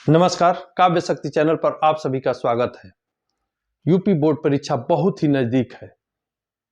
नमस्कार, काव्य शक्ति चैनल पर आप सभी का स्वागत है। यूपी बोर्ड परीक्षा बहुत ही नजदीक है।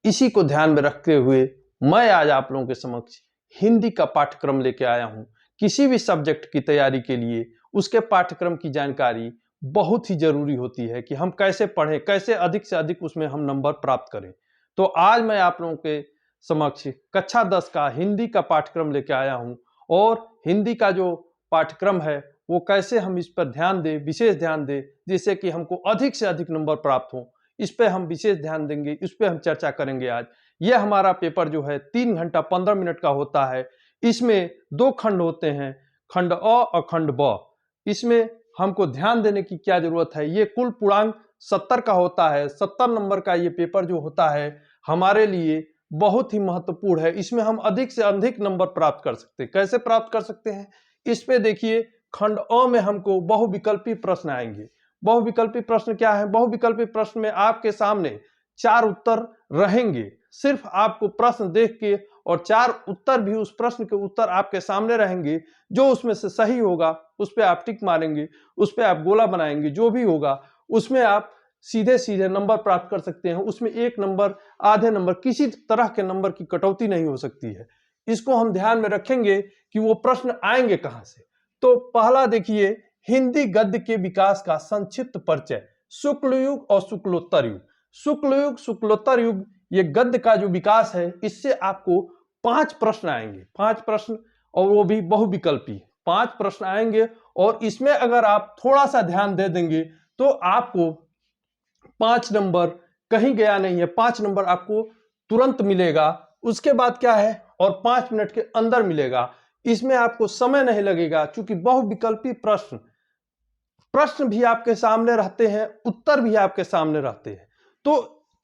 इसी को ध्यान में रखते हुए मैं आज आप लोगों के समक्ष हिंदी का पाठ्यक्रम लेके आया हूं। किसी भी सब्जेक्ट की तैयारी के लिए उसके पाठ्यक्रम की जानकारी बहुत ही जरूरी होती है कि हम कैसे पढ़ें, कैसे अधिक से अधिक उसमें हम नंबर प्राप्त करें। तो आज मैं आप लोगों के समक्ष कक्षा 10 का हिंदी का पाठ्यक्रम लेके आया हूं और हिंदी का जो पाठ्यक्रम है वो कैसे हम इस पर ध्यान दें, विशेष ध्यान दें, जिससे कि हमको अधिक से अधिक नंबर प्राप्त हो। इस पे हम विशेष ध्यान देंगे, इस पे हम चर्चा करेंगे आज। यह हमारा पेपर जो है 3 घंटा 15 मिनट का होता है। इसमें 2 खंड होते हैं, खंड अ और खंड ब। इसमें हमको ध्यान देने की क्या जरूरत है, ये कुल पूर्णांक 70 का होता है। 70 नंबर का ये पेपर जो होता है हमारे लिए बहुत ही महत्वपूर्ण है। इसमें हम अधिक से अधिक नंबर प्राप्त कर सकते हैं। कैसे प्राप्त कर सकते हैं, इस पे देखिए। खंड अ में हमको बहुविकल्पी प्रश्न आएंगे। बहुविकल्पी प्रश्न क्या है? बहुविकल्पी प्रश्न में आपके सामने 4 उत्तर रहेंगे। सिर्फ आपको प्रश्न देख के और 4 उत्तर भी, उस प्रश्न के उत्तर आपके सामने रहेंगे। जो उसमें से सही होगा उस पर आप टिक मारेंगे, उस पर आप गोला बनाएंगे। जो भी होगा उसमें आप सीधे सीधे नंबर प्राप्त कर सकते हैं। उसमें 1 नंबर, आधे नंबर, किसी तरह के नंबर की कटौती नहीं हो सकती है। इसको हम ध्यान में रखेंगे कि वो प्रश्न आएंगे कहां से। तो पहला देखिए, हिंदी गद्य के विकास का संक्षिप्त परिचय। शुक्ल युग और शुक्लोत्तर युग। शुक्ल युग, शुक्लोत्तर युग, ये गद्य का जो विकास है, इससे आपको 5 प्रश्न आएंगे। 5 प्रश्न, और वो भी बहुविकल्पी 5 प्रश्न आएंगे। और इसमें अगर आप थोड़ा सा ध्यान दे देंगे तो आपको 5 नंबर कहीं गया नहीं है, 5 नंबर आपको तुरंत मिलेगा। उसके बाद क्या है, और 5 मिनट के अंदर मिलेगा। इसमें आपको समय नहीं लगेगा, क्योंकि बहुविकल्पी प्रश्न भी आपके सामने रहते हैं, उत्तर भी आपके सामने रहते हैं। तो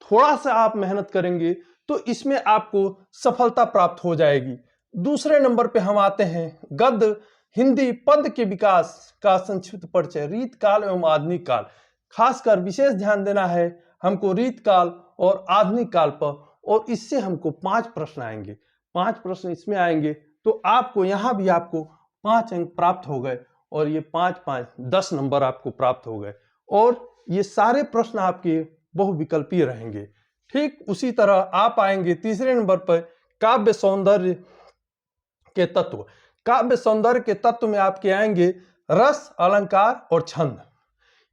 थोड़ा सा आप मेहनत करेंगे तो इसमें आपको सफलता प्राप्त हो जाएगी। दूसरे नंबर पे हम आते हैं, गद्य हिंदी पद के विकास का संक्षिप्त परिचय। रीत काल एवं आधुनिक काल, खासकर विशेष ध्यान देना है हमको रीत काल और आधुनिक काल पर। और इससे हमको 5 प्रश्न आएंगे। 5 प्रश्न इसमें आएंगे तो आपको यहां भी आपको 5 अंक प्राप्त हो गए। और ये 5-5 10 नंबर आपको प्राप्त हो गए। और ये सारे प्रश्न आपके बहुविकल्पीय रहेंगे। ठीक उसी तरह आप आएंगे तीसरे नंबर पर, काव्य सौंदर्य के तत्व। काव्य सौंदर्य के तत्व में आपके आएंगे रस, अलंकार और छंद।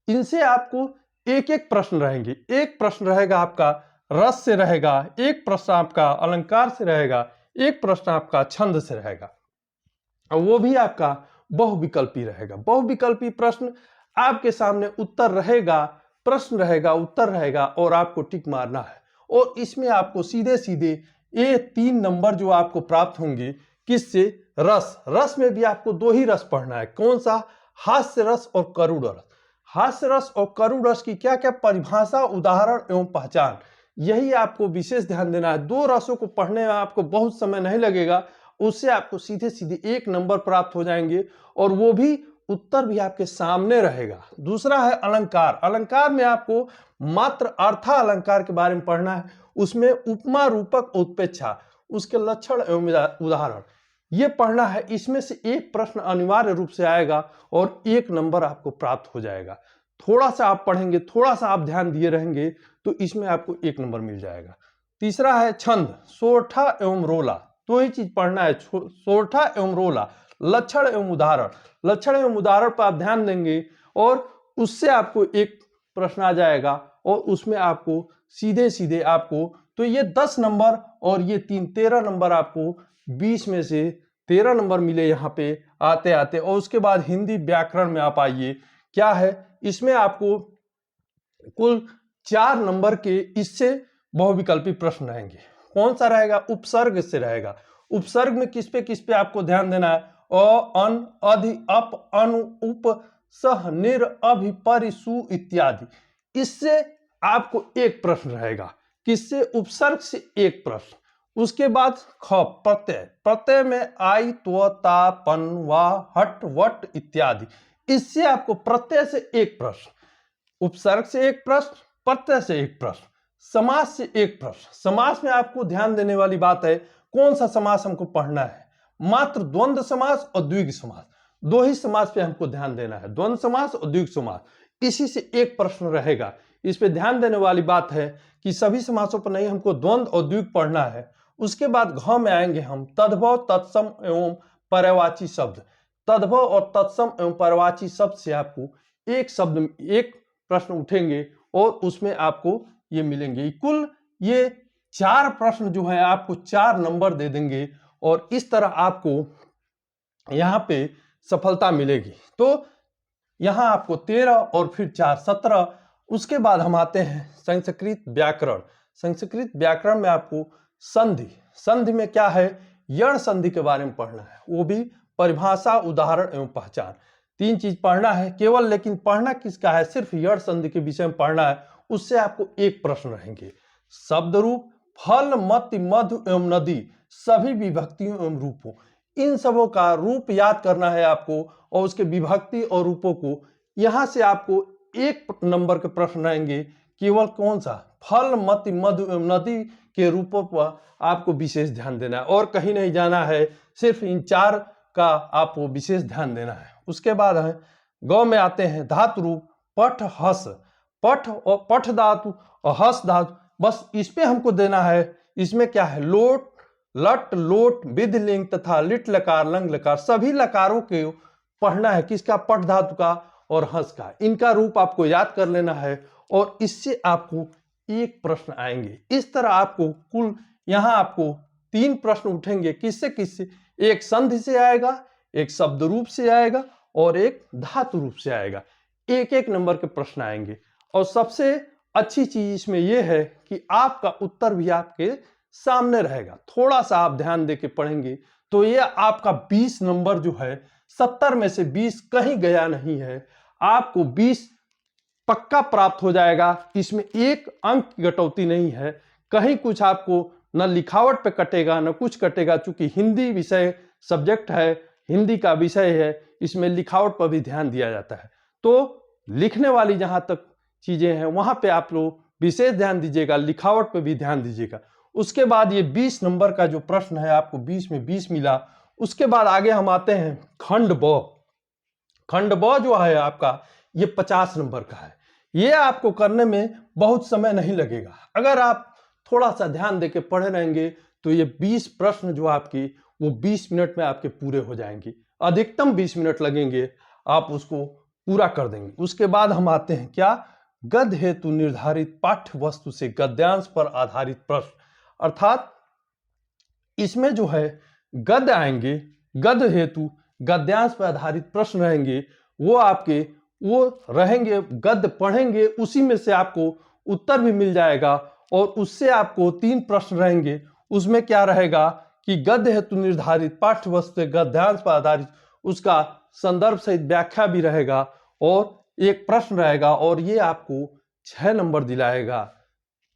इनसे आपको एक एक प्रश्न रहेंगे। एक प्रश्न रहेगा आपका रस से रहेगा, एक प्रश्न आपका अलंकार से रहेगा, एक प्रश्न आपका छंद से रहेगा, और वो भी आपका बहुविकल्पी रहेगा। बहुविकल्पी प्रश्न आपके सामने उत्तर रहेगा, प्रश्न रहेगा, उत्तर रहेगा, और आपको टिक मारना है। और इसमें आपको सीधे सीधे ये 3 नंबर जो आपको प्राप्त होंगे, किससे? रस। रस में भी आपको 2 ही रस पढ़ना है। कौन सा? हास्य रस और करुण रस। हास्य रस और करुण रस की क्या क्या परिभाषा, उदाहरण एवं पहचान, यही आपको विशेष ध्यान देना है। 2 रसों को पढ़ने में आपको बहुत समय नहीं लगेगा, उससे आपको सीधे सीधे 1 नंबर प्राप्त हो जाएंगे, और वो भी उत्तर भी आपके सामने रहेगा। दूसरा है अलंकार। अलंकार में आपको मात्र अर्था अलंकार के बारे में पढ़ना है। उसमें उपमा, रूपक, उत्प्रेक्षा, उसके लक्षण एवं उदाहरण, ये पढ़ना है। इसमें से 1 प्रश्न अनिवार्य रूप से आएगा और 1 नंबर आपको प्राप्त हो जाएगा। थोड़ा सा आप पढ़ेंगे, थोड़ा सा आप ध्यान दिए रहेंगे तो इसमें आपको 1 नंबर मिल जाएगा। तीसरा है छंद, सोरठा एवं रोला। 2 ही चीज पढ़ना है, सोरठा एवं रोला, लक्षण एवं उदाहरण। लक्षण एवं उदाहरण पर आप ध्यान देंगे और उससे आपको 1 प्रश्न आ जाएगा, और उसमें आपको सीधे सीधे आपको, तो ये 10 नंबर और ये 3 13 नंबर आपको 20 में से 13 नंबर मिले यहाँ पे आते आते। और उसके बाद हिंदी व्याकरण में आप आइए, क्या है इसमें आपको कुल 4 नंबर के इससे बहुविकल्पी प्रश्न रहेंगे। कौन सा रहेगा? उपसर्ग से रहेगा। उपसर्ग में किस पे आपको ध्यान देना है? अ, अन, अधि, अप, अनु, उप, सह, निर, अभि, परि, सु इत्यादि। इससे आपको 1 प्रश्न रहेगा। किससे? उपसर्ग से 1 प्रश्न। उसके बाद ख, प्रत्यय। प्रत्यय में आई, त्व, ता, पन, वा, हट, वट इत्यादि। इससे आपको प्रत्यय से 1 प्रश्न, उपसर्ग से 1 प्रश्न, प्रत्यय से 1 प्रश्न, समास से 1 प्रश्न। समास में आपको ध्यान देने वाली बात है, कौन सा समास हमको पढ़ना है? मात्र द्वंद्व समास और द्विगु समास। दो ही समास पे हमको ध्यान देना है, द्वंद्व समास और द्विगु समास। इसी से एक प्रश्न रहेगा। इस पे ध्यान देने वाली बात है कि सभी समासों पर नहीं, हमको द्वंद्व और द्विगु पढ़ना है। उसके बाद घ में आएंगे हम तद्भव, तत्सम एवं पर्यायवाची शब्द। तद्भव और तत्सम एवं पर्यायवाची शब्द से आपको एक प्रश्न उठेंगे और उसमें आपको ये मिलेंगे। कुल ये 4 प्रश्न जो है आपको 4 नंबर दे देंगे और इस तरह आपको यहाँ पे सफलता मिलेगी। तो यहाँ आपको 13 और फिर 4 17। उसके बाद हम आते हैं संस्कृत व्याकरण। संस्कृत व्याकरण में आपको संधि में क्या है, यण संधि के बारे में पढ़ना है, वो भी परिभाषा, उदाहरण एवं पहचान। 3 चीज पढ़ना है केवल, लेकिन पढ़ना किसका है, सिर्फ यण संधि के विषय में पढ़ना है। उससे आपको एक प्रश्न रहेंगे। शब्द रूप, फल, मति, मधु एवं नदी, सभी विभक्तियों एवं रूपों, इन सबों का रूप याद करना है आपको और उसके विभक्ति और रूपों को। यहां से आपको 1 नंबर के प्रश्न रहेंगे। केवल कौन सा, फल, मति, मधु एवं नदी के रूपों पर आपको विशेष ध्यान देना है और कहीं नहीं जाना है, सिर्फ इन 4 का आपको विशेष ध्यान देना है। उसके बाद है गौ में आते हैं धातु रूप, पठ, हस। पठ और पठ धातु और हस धातु, बस इस पे हमको देना है। इसमें क्या है, लोट, लट, लोट, विध लिंग तथा लिट लकार, लंग लकार, सभी लकारों के पढ़ना है। किसका, पठ धातु का और हंस का। इनका रूप आपको याद कर लेना है और इससे आपको 1 प्रश्न आएंगे। इस तरह आपको कुल यहाँ आपको 3 प्रश्न उठेंगे। किससे, एक संधि से आएगा, एक शब्द रूप से आएगा और एक धातु रूप से आएगा। 1-1 नंबर के प्रश्न आएंगे। और सबसे अच्छी चीज इसमें यह है कि आपका उत्तर भी आपके सामने रहेगा। थोड़ा सा आप ध्यान देके पढ़ेंगे तो ये आपका 20 नंबर जो है, 70 में से 20 कहीं गया नहीं है, आपको 20 पक्का प्राप्त हो जाएगा। इसमें 1 अंक की कटौती नहीं है, कहीं कुछ आपको न लिखावट पे कटेगा न कुछ कटेगा। चूंकि हिंदी विषय सब्जेक्ट है, हिंदी का विषय है, इसमें लिखावट पर भी ध्यान दिया जाता है। तो लिखने वाली जहां तक चीजें हैं वहां पे आप लोग विशेष ध्यान दीजिएगा, लिखावट पे भी ध्यान दीजिएगा। उसके बाद ये 20 नंबर का जो प्रश्न है, आपको 20 में 20 मिला। उसके बाद आगे हम आते हैं खंड ब। खंड ब जो है आपका, ये 50 नंबर का है। ये आपको करने में बहुत समय नहीं लगेगा। अगर आप थोड़ा सा ध्यान देके पढ़े रहेंगे तो ये 20 प्रश्न जो आपकी, वो 20 मिनट में आपके पूरे हो जाएंगे। अधिकतम 20 मिनट लगेंगे, आप उसको पूरा कर देंगे। उसके बाद हम आते हैं क्या, गद्य हेतु निर्धारित पाठ्य वस्तु से गद्यांश पर आधारित प्रश्न। अर्थात इसमें जो है गद्य आएंगे, गद्य हेतु गद्यांश पर आधारित प्रश्न रहेंगे। वो रहेंगे, गद्य पढ़ेंगे, उसी में से आपको उत्तर भी मिल जाएगा। और उससे आपको 3 प्रश्न रहेंगे। उसमें क्या रहेगा कि गद्य हेतु निर्धारित पाठ्य वस्तु से गद्यांश पर आधारित, उसका संदर्भ सहित व्याख्या भी रहेगा और एक प्रश्न रहेगा। और ये आपको 6 नंबर दिलाएगा।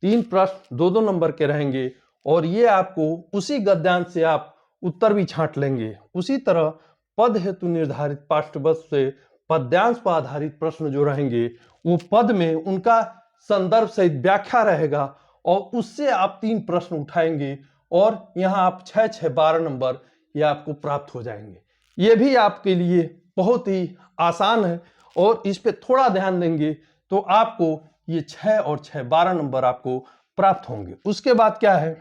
3 प्रश्न 2-2 नंबर के रहेंगे और ये आपको उसी गद्यांश से आप उत्तर भी छांट लेंगे। उसी तरह पद हेतु निर्धारित पाठ्य वस्तु से पद्यांश पर आधारित प्रश्न जो रहेंगे, वो पद में उनका संदर्भ सहित व्याख्या रहेगा और उससे आप 3 प्रश्न उठाएंगे और यहाँ आप 6-6 12 नंबर ये आपको प्राप्त हो जाएंगे। ये भी आपके लिए बहुत ही आसान है और इस पे थोड़ा ध्यान देंगे तो आपको ये 6 और 6 12 नंबर आपको प्राप्त होंगे। उसके बाद क्या है,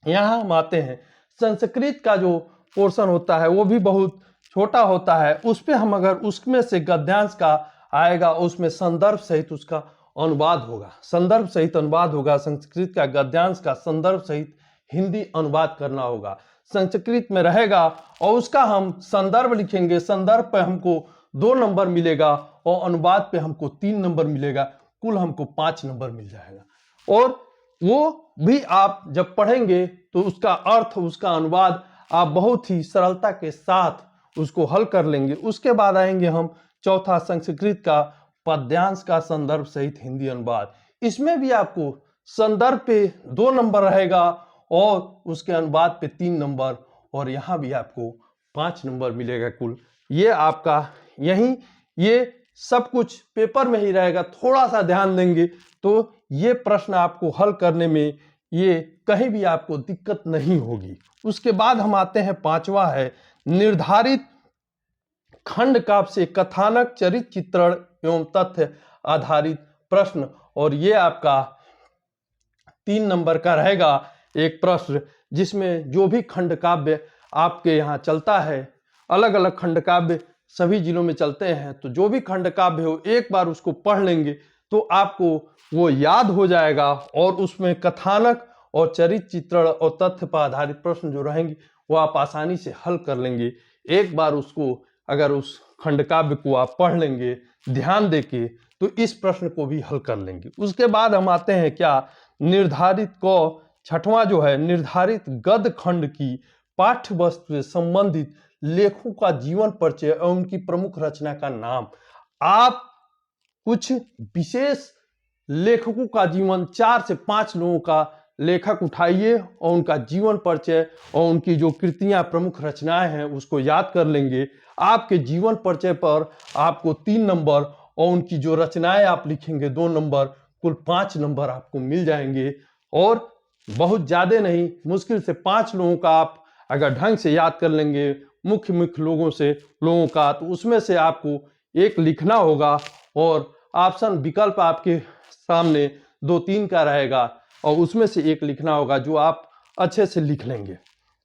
यहाँ हम आते हैं संस्कृत का जो पोर्शन होता है वो भी बहुत छोटा होता है। उस पे हम अगर उसमें से गद्यांश का आएगा, उसमें संदर्भ सहित उसका अनुवाद होगा, संदर्भ सहित अनुवाद होगा। संस्कृत का गद्यांश का संदर्भ सहित हिंदी अनुवाद करना होगा, संस्कृत में रहेगा और उसका हम संदर्भ लिखेंगे। संदर्भ पे हमको 2 नंबर मिलेगा और अनुवाद पे हमको 3 नंबर मिलेगा। कुल हमको 5 नंबर मिल जाएगा। और वो भी आप जब पढ़ेंगे तो उसका अर्थ, उसका अनुवाद आप बहुत ही सरलता के साथ उसको हल कर लेंगे। उसके बाद आएंगे हम चौथा, संस्कृत का पद्यांश का संदर्भ सहित हिंदी अनुवाद। इसमें भी आपको संदर्भ पे 2 नंबर रहेगा और उसके अनुवाद पे 3 नंबर और यहाँ भी आपको 5 नंबर मिलेगा कुल। ये आपका यही, ये सब कुछ पेपर में ही रहेगा। थोड़ा सा ध्यान देंगे तो ये प्रश्न आपको हल करने में ये कहीं भी आपको दिक्कत नहीं होगी। उसके बाद हम आते हैं 5वां है निर्धारित खंड काव्य से कथानक, चरित्र चित्रण एवं तथ्य आधारित प्रश्न। और ये आपका 3 नंबर का रहेगा एक प्रश्न, जिसमें जो भी खंड काव्य आपके यहाँ चलता है, अलग अलग खंड काव्य सभी जिलों में चलते हैं, तो जो भी खंड काव्य हो एक बार उसको पढ़ लेंगे तो आपको वो याद हो जाएगा और उसमें कथानक और चरित्र चित्रण और तथ्य पर आधारित प्रश्न जो रहेंगे वो आप आसानी से हल कर लेंगे। एक बार उसको अगर उस खंड काव्य को आप पढ़ लेंगे ध्यान देके तो इस प्रश्न को भी हल कर लेंगे। उसके बाद हम आते हैं क्या, निर्धारित को छठवां जो है, निर्धारित गद्य खंड की पाठ्य वस्तु से संबंधित लेखों का जीवन परिचय और उनकी प्रमुख रचना का नाम। आप कुछ विशेष लेखकों का जीवन, 4 से 5 लोगों का लेखक उठाइए और उनका जीवन परिचय और उनकी जो कृतियां, प्रमुख रचनाएं हैं उसको याद कर लेंगे। आपके जीवन परिचय पर आपको 3 नंबर और उनकी जो रचनाएं आप लिखेंगे 2 नंबर, कुल 5 नंबर आपको मिल जाएंगे। और बहुत ज्यादा नहीं, मुश्किल से 5 लोगों का आप अगर ढंग से याद कर लेंगे, मुख्य लोगों का, तो उसमें से आपको एक लिखना होगा और ऑप्शन विकल्प आपके सामने 2-3 का रहेगा और उसमें से एक लिखना होगा जो आप अच्छे से लिख लेंगे।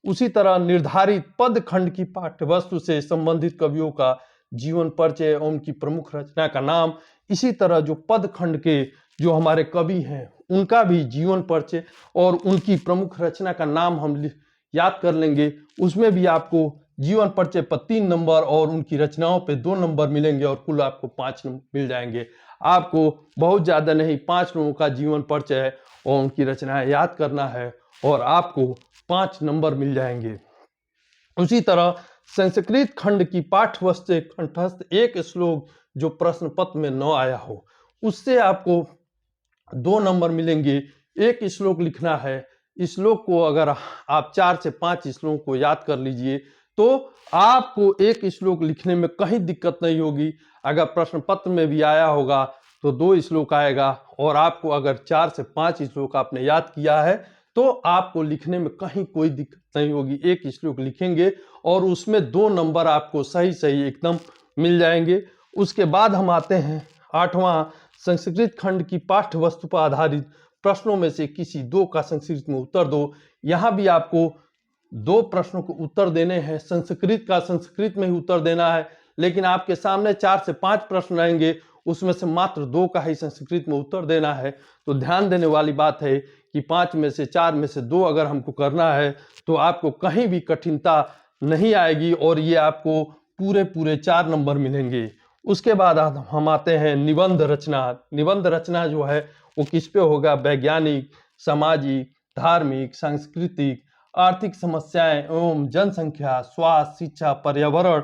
उसी तरह निर्धारित पद खंड की पाठ्य वस्तु से संबंधित कवियों का जीवन परिचय और उनकी प्रमुख रचना का नाम। इसी तरह जो पद खंड के जो हमारे कवि हैं उनका भी जीवन परिचय और उनकी प्रमुख रचना का नाम हम याद कर लेंगे। उसमें भी आपको जीवन परिचय पर 3 नंबर और उनकी रचनाओं पे 2 नंबर मिलेंगे और कुल आपको 5 नंबर मिल जाएंगे। आपको बहुत ज़्यादा नहीं, 5 लोगों का जीवन परिचय है और उनकी रचनाएं याद करना है और आपको 5 नंबर मिल जाएंगे। उसी तरह संस्कृत खंड की पाठ्य वस्तु से कंठस्थ एक श्लोक जो प्रश्न पत्र में न आया हो, उससे आपको 2 नंबर मिलेंगे। एक श्लोक लिखना है, श्लोक को अगर आप 4 से 5 श्लोक को याद कर लीजिए तो आपको एक श्लोक लिखने में कहीं दिक्कत नहीं होगी। अगर प्रश्न पत्र में भी आया होगा तो 2 श्लोक आएगा और आपको अगर 4 से 5 श्लोक आपने याद किया है तो आपको लिखने में कहीं कोई दिक्कत नहीं होगी। एक श्लोक लिखेंगे और उसमें 2 नंबर आपको सही सही एकदम मिल जाएंगे। उसके बाद हम आते हैं 8वां, संस्कृत खंड की पाठ्य वस्तु पर आधारित प्रश्नों में से किसी 2 का संस्कृत में उत्तर दो। यहाँ भी आपको 2 प्रश्नों को उत्तर देने हैं। संस्कृत का संस्कृत में ही उत्तर देना है, लेकिन आपके सामने 4 से 5 प्रश्न रहेंगे, उसमें से मात्र 2 का ही संस्कृत में उत्तर देना है। तो ध्यान देने वाली बात है कि 5 में से 4 में से 2 अगर हमको करना है तो आपको कहीं भी कठिनता नहीं आएगी और ये आपको पूरे 4 नंबर मिलेंगे। उसके बाद हम आते हैं निबंध रचना। निबंध रचना जो है वो किस पे होगा, वैज्ञानिक, सामाजिक, धार्मिक, सांस्कृतिक, आर्थिक समस्याएं एवं जनसंख्या, स्वास्थ्य, शिक्षा, पर्यावरण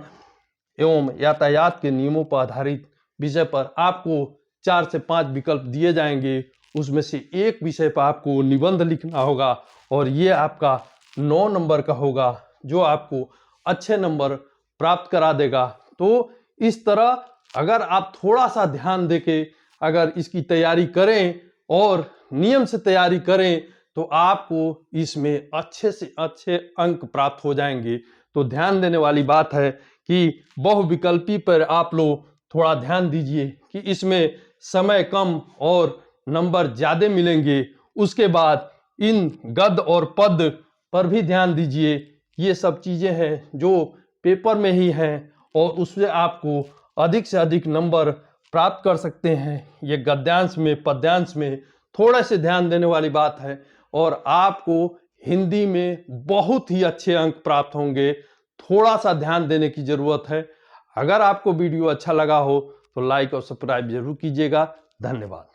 एवं यातायात के नियमों पर आधारित विषय पर आपको 4 से 5 विकल्प दिए जाएंगे। उसमें से एक विषय पर आपको निबंध लिखना होगा और ये आपका 9 नंबर का होगा जो आपको अच्छे नंबर प्राप्त करा देगा। तो इस तरह अगर आप थोड़ा सा ध्यान देके अगर इसकी तैयारी करें और नियम से तैयारी करें तो आपको इसमें अच्छे से अच्छे अंक प्राप्त हो जाएंगे। तो ध्यान देने वाली बात है कि बहुविकल्पी पर आप लोग थोड़ा ध्यान दीजिए कि इसमें समय कम और नंबर ज़्यादा मिलेंगे। उसके बाद इन गद्य और पद पर भी ध्यान दीजिए। ये सब चीज़ें हैं जो पेपर में ही हैं और उससे आपको अधिक से अधिक नंबर प्राप्त कर सकते हैं। ये गद्यांश में, पद्यांश में थोड़ा से ध्यान देने वाली बात है और आपको हिंदी में बहुत ही अच्छे अंक प्राप्त होंगे। थोड़ा सा ध्यान देने की ज़रूरत है। अगर आपको वीडियो अच्छा लगा हो तो लाइक और सब्सक्राइब जरूर कीजिएगा। धन्यवाद।